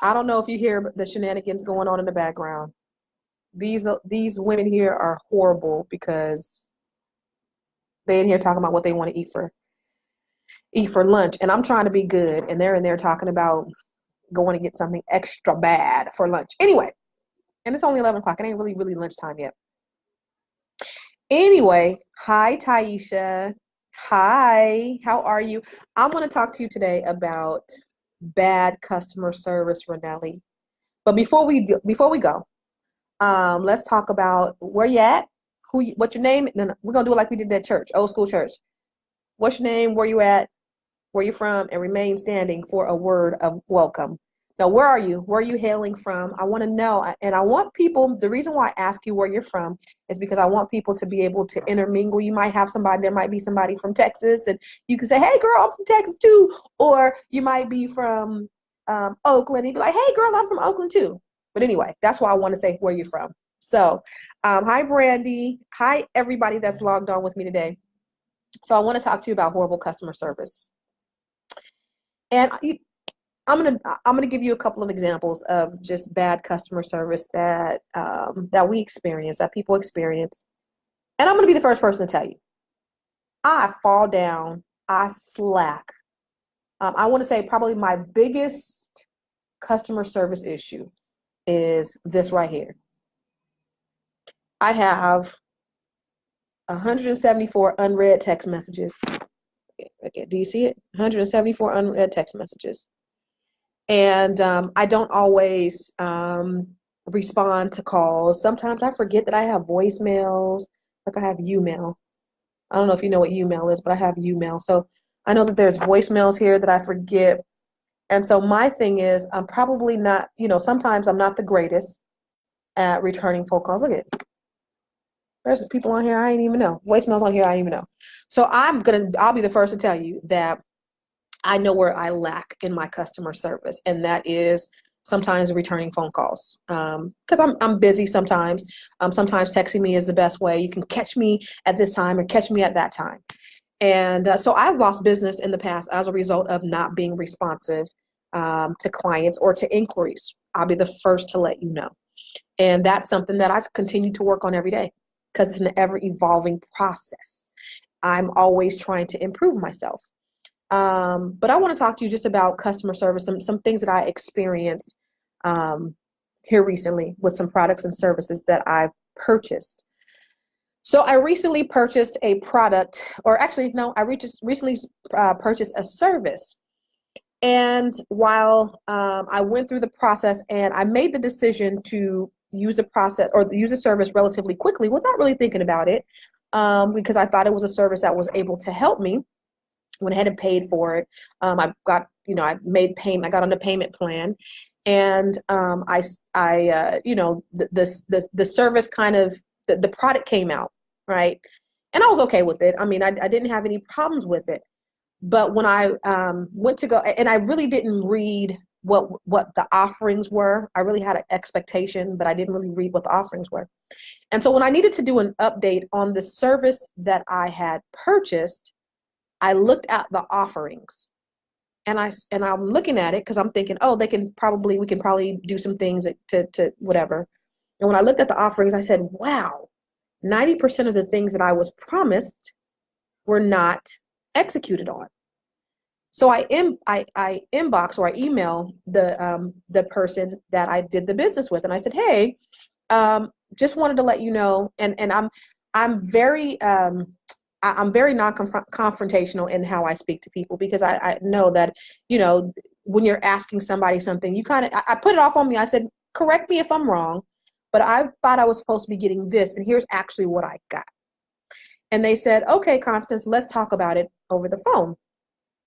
I don't know if you hear the shenanigans going on in the background. These women here are horrible because they in here talking about what they want to eat for lunch, and I'm trying to be good, and they're in there talking about going to get something extra bad for lunch. Anyway, and it's only 11 o'clock. It ain't really lunchtime yet. Anyway, hi Taisha. Hi, how are you? I'm going to talk to you today about bad customer service, Renelli. But before we go, let's talk about where you at, what's your name. No, no, we're gonna do it like we did at church, old school church. What's your name? Where you at? Where you from? And remain standing for a word of welcome. Now, where are you? Where are you hailing from? I want to know, and I want people. The reason why I ask you where you're from is because I want people to be able to intermingle. You might have somebody. There might be somebody from Texas, and you can say, "Hey, girl, I'm from Texas too," or you might be from Oakland. And you'd be like, "Hey, girl, I'm from Oakland too." But anyway, that's why I want to say where you're from. So, hi, Brandy. Hi, everybody that's logged on with me today. So, I want to talk to you about horrible customer service. And I'm gonna give you a couple of examples of just bad customer service that we experience, that people experience. And I'm gonna be the first person to tell you, I fall down, I slack. I want to say probably my biggest customer service issue is this right here. I have 174 unread text messages. Okay, do you see it? 174 unread text messages. And I don't always respond to calls. Sometimes I forget that I have voicemails, like I have UMail. I don't know if you know what UMail is, but I have UMail. So I know that there's voicemails here that I forget. And so my thing is, I'm probably not, sometimes I'm not the greatest at returning phone calls. Look at it. There's people on here I ain't even know. Voicemails on here I ain't even know. So I'll be the first to tell you that I know where I lack in my customer service, and that is sometimes returning phone calls. Because I'm busy sometimes. Sometimes texting me is the best way. You can catch me at this time or catch me at that time. And so I've lost business in the past as a result of not being responsive to clients or to inquiries. I'll be the first to let you know. And that's something that I've continued to work on every day because it's an ever evolving process. I'm always trying to improve myself. But I want to talk to you just about customer service, some things that I experienced here recently with some products and services that I've purchased. So I recently purchased a product, or actually, no, I recently purchased a service. And while I went through the process and I made the decision to use the process or use the service relatively quickly without really thinking about it, because I thought it was a service that was able to help me. Went ahead and paid for it. I got, I made payment. I got on the payment plan, and the service kind of the product came out right, and I was okay with it. I mean, I didn't have any problems with it. But when I went to go, and I really didn't read what the offerings were. I really had an expectation, but I didn't really read what the offerings were. And so when I needed to do an update on the service that I had purchased, I looked at the offerings, and I'm looking at it because I'm thinking, oh, we can probably do some things to whatever. And when I looked at the offerings, I said, wow, 90% of the things that I was promised were not executed on. So I inbox or I email the person that I did the business with, and I said, hey, just wanted to let you know, and I'm very non-confrontational in how I speak to people, because I know that, when you're asking somebody something, I put it off on me. I said, correct me if I'm wrong, but I thought I was supposed to be getting this, and here's actually what I got. And they said, okay, Constance, let's talk about it over the phone.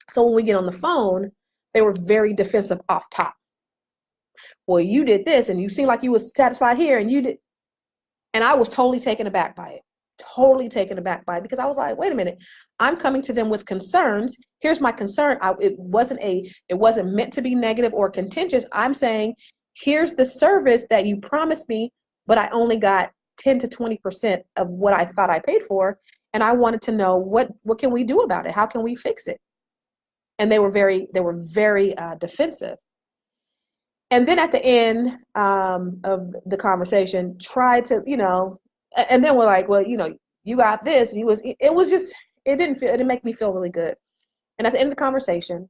So when we get on the phone, they were very defensive off top. Well, you did this, and you seem like you was satisfied here, and you did. And I was totally taken aback by it. Because I was like, wait a minute, I'm coming to them with concerns. Here's my concern. It wasn't meant to be negative or contentious. I'm saying, here's the service that you promised me, but I only got 10 to 20% of what I thought I paid for. And I wanted to know what can we do about it? How can we fix it? And they were very defensive. And then at the end of the conversation, tried to, and then we're like, well, you got this. And it was just, it didn't make me feel really good. And at the end of the conversation,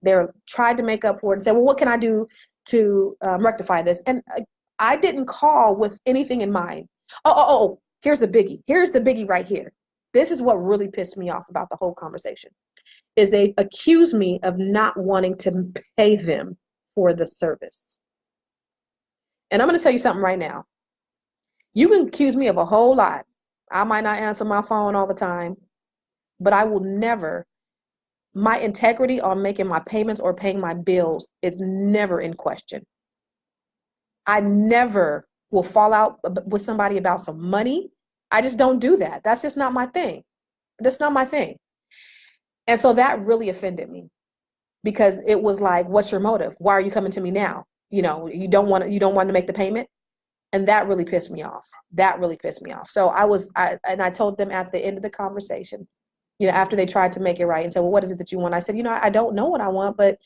they tried to make up for it and say, well, what can I do to rectify this? And I didn't call with anything in mind. Oh, here's the biggie. Here's the biggie right here. This is what really pissed me off about the whole conversation, is they accused me of not wanting to pay them for the service. And I'm going to tell you something right now. You can accuse me of a whole lot. I might not answer my phone all the time, but I will never, my integrity on making my payments or paying my bills is never in question. I never will fall out with somebody about some money. I just don't do that. That's just not my thing. That's not my thing. And so that really offended me, because it was like, what's your motive? Why are you coming to me now? You don't want to make the payment. And that really pissed me off. So I told them at the end of the conversation, after they tried to make it right and said, well, what is it that you want? I said, I don't know what I want, but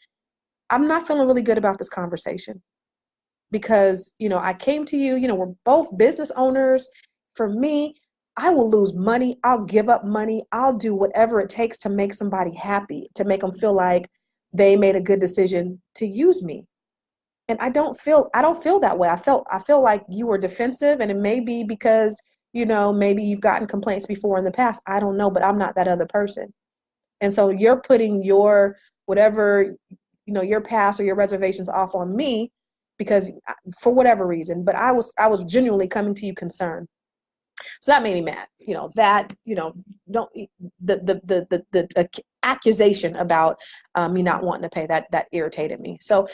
I'm not feeling really good about this conversation, because, I came to you, we're both business owners. For me, I will lose money. I'll give up money. I'll do whatever it takes to make somebody happy, to make them feel like they made a good decision to use me. And I don't feel that way. I feel like you were defensive, and it may be because, maybe you've gotten complaints before in the past. I don't know, but I'm not that other person. And so you're putting your whatever, your past or your reservations off on me, because for whatever reason, but I was genuinely coming to you concerned. So that made me mad. Don't the accusation about me not wanting to pay, that irritated me. So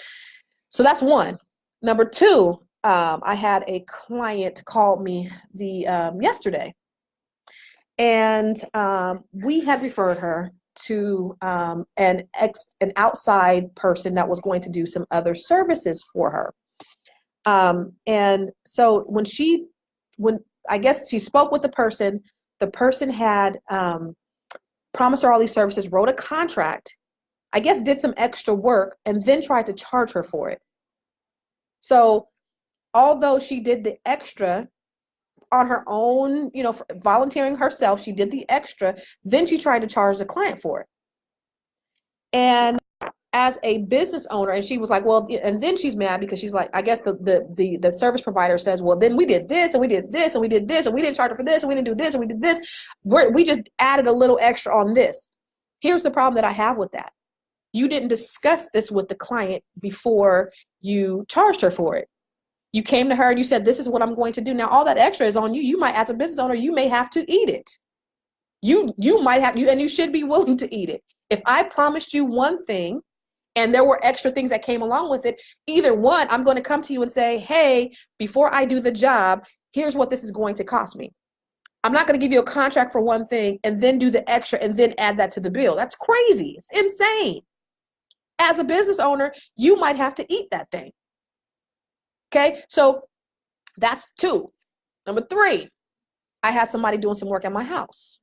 that's one. Number two, I had a client call me yesterday, and we had referred her to an outside person that was going to do some other services for her. And so when I guess she spoke with the person had promised her all these services, wrote a contract, I guess did some extra work, and then tried to charge her for it. So although she did the extra on her own, for volunteering herself, she did the extra, then she tried to charge the client for it. And as a business owner, and she was like, well, and then she's mad because she's like, I guess the service provider says, well, then we did this and we did this and we did this and we didn't charge her for this and we didn't do this and we did this. We just added a little extra on this. Here's the problem that I have with that. You didn't discuss this with the client before you charged her for it. You came to her and you said, this is what I'm going to do. Now, all that extra is on you. You might, as a business owner, you may have to eat it. You might have, and you should be willing to eat it. If I promised you one thing and there were extra things that came along with it, either one, I'm going to come to you and say, hey, before I do the job, here's what this is going to cost me. I'm not going to give you a contract for one thing and then do the extra and then add that to the bill. That's crazy. It's insane. As a business owner, you might have to eat that thing. Okay, so that's two. Number three, I had somebody doing some work at my house.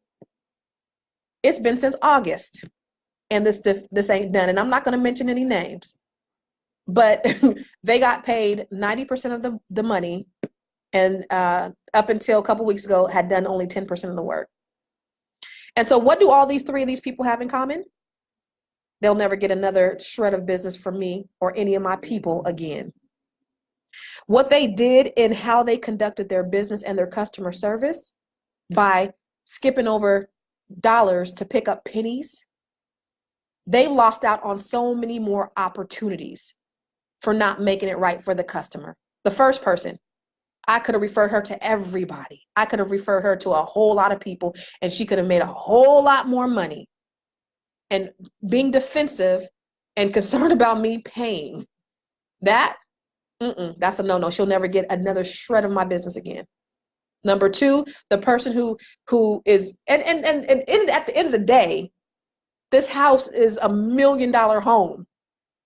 It's been since August, and this ain't done. And I'm not going to mention any names, but they got paid 90% of the money, and up until a couple weeks ago, had done only 10% of the work. And so what do all three of these people have in common? They'll never get another shred of business from me or any of my people again. What they did in how they conducted their business and their customer service by skipping over dollars to pick up pennies, they lost out on so many more opportunities for not making it right for the customer. The first person, I could have referred her to everybody. I could have referred her to a whole lot of people, and she could have made a whole lot more money. And being defensive and concerned about me paying, that's a no-no. She'll never get another shred of my business again. Number two, the person who is, and at the end of the day, this house is $1 million home,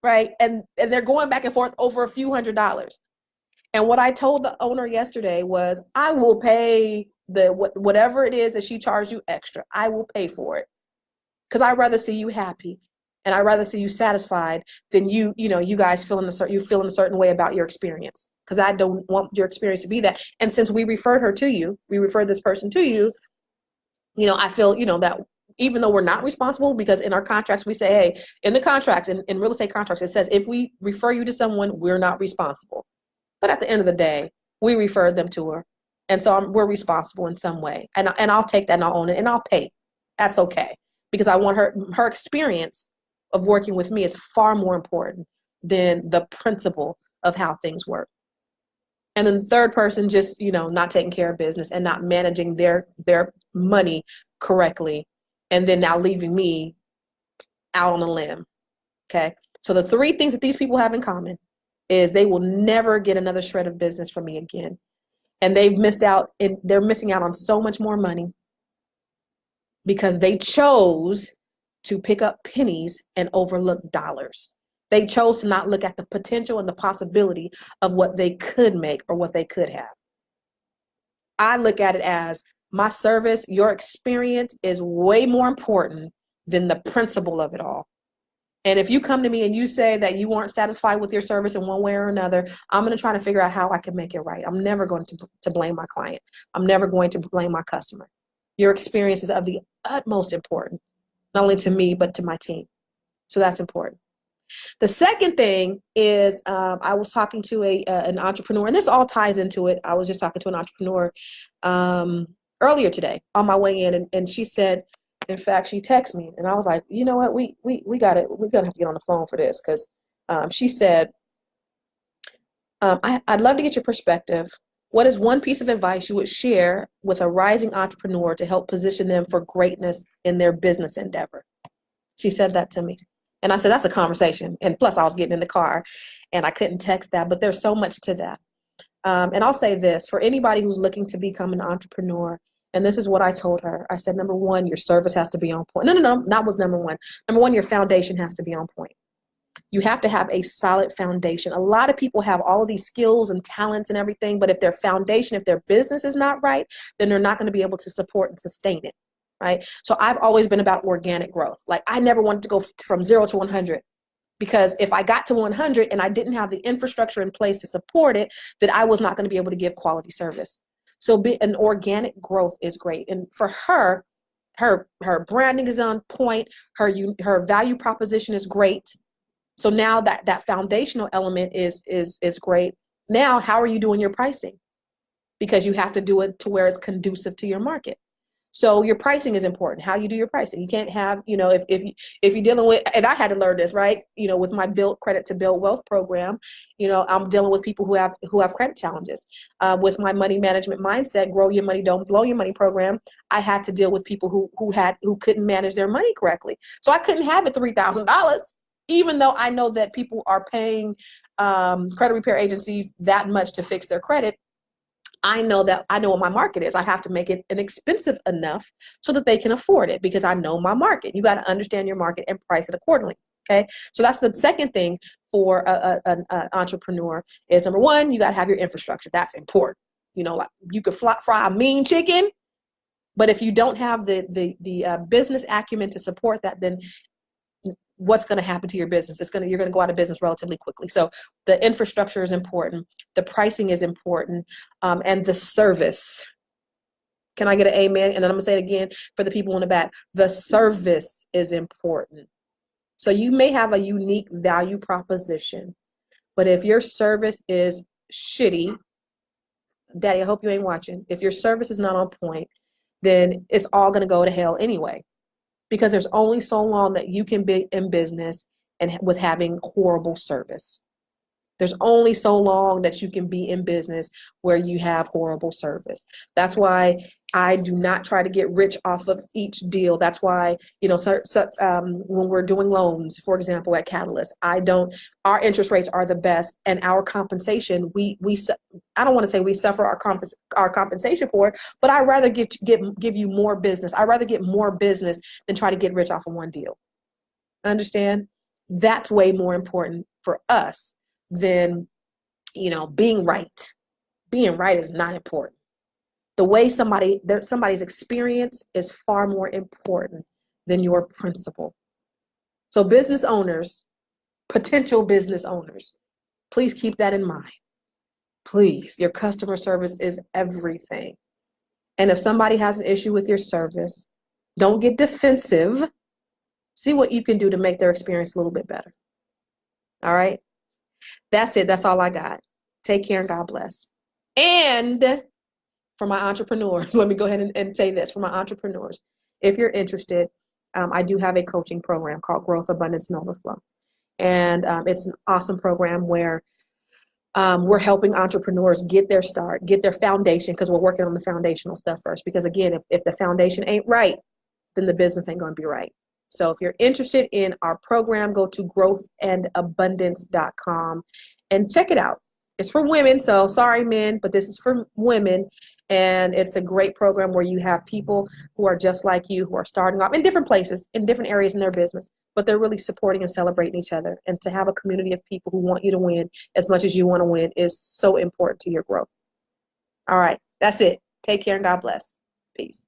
right? And they're going back and forth over a few $100s. And what I told the owner yesterday was, I will pay whatever it is that she charged you extra. I will pay for it, because I'd rather see you happy. And I'd rather see you satisfied than you guys feeling a certain way about your experience. Because I don't want your experience to be that. And since we referred this person to you, I feel, that even though we're not responsible, because in our contracts, we say, hey, in the contracts, in real estate contracts, it says, if we refer you to someone, we're not responsible. But at the end of the day, we referred them to her. And so we're responsible in some way. And I'll take that and I'll own it and I'll pay. That's okay. Because I want her experience of working with me is far more important than the principle of how things work. And then the third person just, not taking care of business and not managing their money correctly. And then now leaving me out on a limb. Okay. So the three things that these people have in common is they will never get another shred of business from me again. And they're missing out on so much more money because they chose to pick up pennies and overlook dollars. They chose to not look at the potential and the possibility of what they could make or what they could have. I look at it as my service, your experience is way more important than the principle of it all. And if you come to me and you say that you weren't satisfied with your service in one way or another, I'm going to try to figure out how I can make it right. I'm never going to blame my client. I'm never going to blame my customer. Your experience is of the utmost importance, not only to me, but to my team. So that's important. The second thing is I was talking to an entrepreneur, and this all ties into it. I was just talking to an entrepreneur earlier today on my way in, and she said, in fact, she texted me, and I was like, you know what, we got it. We're gonna have to get on the phone for this because she said, I'd love to get your perspective. What is one piece of advice you would share with a rising entrepreneur to help position them for greatness in their business endeavor? She said that to me. And I said, that's a conversation. And plus I was getting in the car and I couldn't text that, but there's so much to that. And I'll say this, for anybody who's looking to become an entrepreneur, and this is what I told her. I said, number one, your service has to be on point. No, that was number one. Number one, your foundation has to be on point. You have to have a solid foundation. A lot of people have all of these skills and talents and everything, but if their foundation, if their business is not right, then they're not going to be able to support and sustain it. Right? So I've always been about organic growth. Like I never wanted to go from 0 to 100 because if I got to 100 and I didn't have the infrastructure in place to support it, then I was not going to be able to give quality service. So an organic growth is great. And for her branding is on point. Her value proposition is great. So now that foundational element is great. Now, how are you doing your pricing? Because you have to do it to where it's conducive to your market. So your pricing is important. How you do your pricing. You can't have, if you're dealing with, and I had to learn this, right? With my Build Credit to Build Wealth program, I'm dealing with people who have credit challenges. With my money management mindset, Grow Your Money, Don't Blow Your Money program, I had to deal with people who couldn't manage their money correctly. So I couldn't have it $3,000, even though I know that people are paying credit repair agencies that much to fix their credit. I know what my market is. I have to make it inexpensive enough so that they can afford it because I know my market. You got to understand your market and price it accordingly. Okay. So that's the second thing for an entrepreneur is number one, you got to have your infrastructure. That's important. Like you could fry a mean chicken, but if you don't have the business acumen to support that, then what's going to happen to your business? You're going to go out of business relatively quickly. So the infrastructure is important. The pricing is important. And the service. Can I get an amen? And then I'm going to say it again for the people in the back. The service is important. So you may have a unique value proposition, but if your service is shitty, Daddy, I hope you ain't watching. If your service is not on point, then it's all going to go to hell anyway. Because there's only so long that you can be in business and with having horrible service. There's only so long that you can be in business where you have horrible service. That's why I do not try to get rich off of each deal. That's why, when we're doing loans, for example, at Catalyst, our interest rates are the best and our compensation, I don't want to say we suffer our compensation for it, but I'd rather give you more business. I'd rather get more business than try to get rich off of one deal. Understand? That's way more important for us than, being right. Being right is not important. The way somebody's experience is far more important than your principle. So business owners, potential business owners, please keep that in mind. Please, your customer service is everything. And if somebody has an issue with your service, don't get defensive. See what you can do to make their experience a little bit better. All right. That's it. That's all I got. Take care and God bless. And for my entrepreneurs, let me go ahead and say this. For my entrepreneurs, if you're interested, I do have a coaching program called Growth, Abundance, and Overflow. And it's an awesome program where we're helping entrepreneurs get their start, get their foundation, because we're working on the foundational stuff first. Because again, if the foundation ain't right, then the business ain't going to be right. So if you're interested in our program, go to growthandabundance.com and check it out. It's for women, so sorry men, but this is for women. And it's a great program where you have people who are just like you, who are starting off in different places, in different areas in their business, but they're really supporting and celebrating each other. And to have a community of people who want you to win as much as you want to win is so important to your growth. All right, that's it. Take care and God bless. Peace.